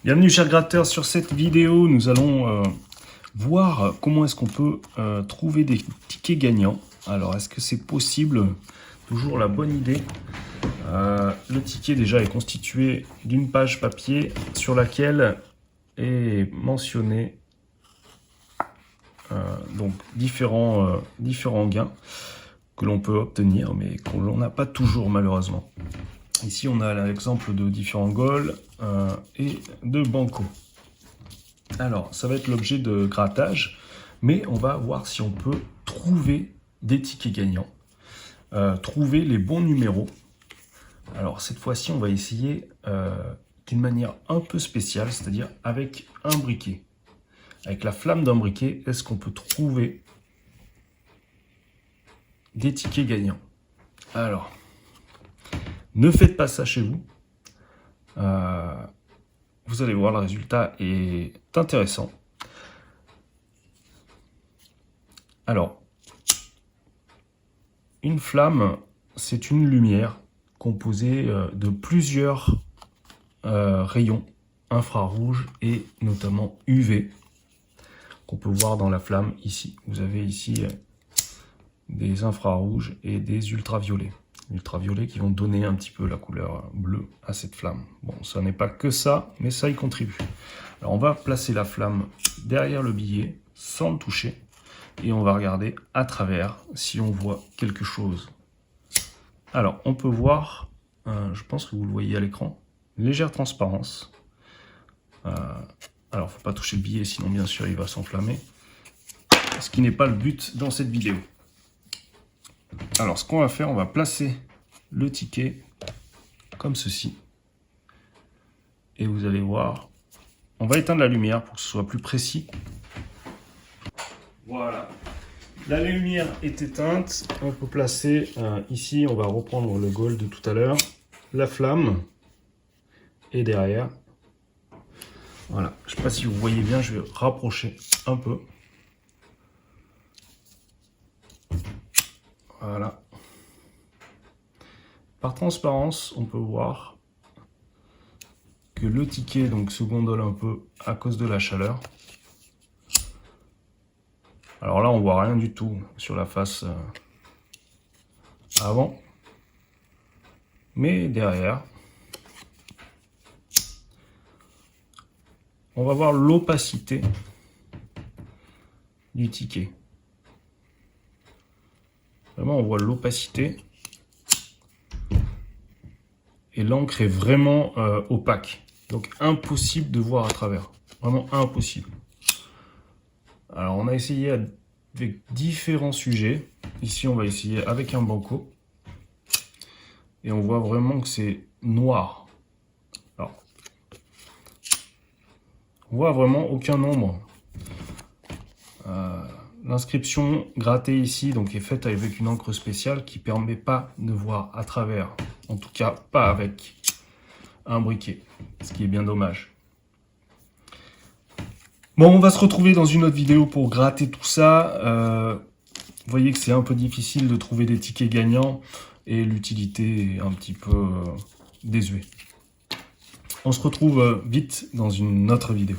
Bienvenue chers gratteurs, sur cette vidéo nous allons voir comment est-ce qu'on peut trouver des tickets gagnants. Alors est-ce que c'est possible? Toujours la bonne idée. Le ticket déjà est constitué d'une page papier sur laquelle est mentionné donc différents gains que l'on peut obtenir mais qu'on n'a pas toujours malheureusement. Ici, on a l'exemple de différents goals et de banco. Alors, ça va être l'objet de grattage, mais on va voir si on peut trouver des tickets gagnants, trouver les bons numéros. Alors, cette fois-ci, on va essayer d'une manière un peu spéciale, c'est-à-dire avec un briquet. Avec la flamme d'un briquet, est-ce qu'on peut trouver des tickets gagnants? Alors, ne faites pas ça chez vous. Vous allez voir, le résultat est intéressant. Alors, une flamme, c'est une lumière composée de plusieurs rayons infrarouges et notamment UV qu'on peut voir dans la flamme ici. Vous avez ici des infrarouges et des ultraviolets. Ultraviolets qui vont donner un petit peu la couleur bleue à cette flamme. Bon, ça n'est pas que ça, mais ça y contribue. Alors on va placer la flamme derrière le billet sans le toucher et on va regarder à travers si on voit quelque chose. Alors on peut voir, je pense que vous le voyez à l'écran, une légère transparence. Alors faut pas toucher le billet sinon bien sûr il va s'enflammer. Ce qui n'est pas le but dans cette vidéo. Alors, ce qu'on va faire, on va placer le ticket comme ceci. Et vous allez voir, on va éteindre la lumière pour que ce soit plus précis. Voilà. La lumière est éteinte. On peut placer ici, on va reprendre le goal de tout à l'heure, la flamme. Et derrière, voilà. Je ne sais pas si vous voyez bien, je vais rapprocher un peu. Voilà. Par transparence, on peut voir que le ticket donc, se gondole un peu à cause de la chaleur. Alors là, on voit rien du tout sur la face avant. Mais derrière, on va voir l'opacité du ticket. Vraiment, on voit l'opacité. Et l'encre est vraiment opaque. Donc, impossible de voir à travers. Vraiment impossible. Alors, on a essayé avec différents sujets. Ici, on va essayer avec un banco. Et on voit vraiment que c'est noir. Alors, on voit vraiment aucun nombre. L'inscription grattée ici donc, est faite avec une encre spéciale qui ne permet pas de voir à travers. En tout cas, pas avec un briquet, ce qui est bien dommage. Bon, on va se retrouver dans une autre vidéo pour gratter tout ça. Vous voyez que c'est un peu difficile de trouver des tickets gagnants et l'utilité est un petit peu désuée. On se retrouve vite dans une autre vidéo.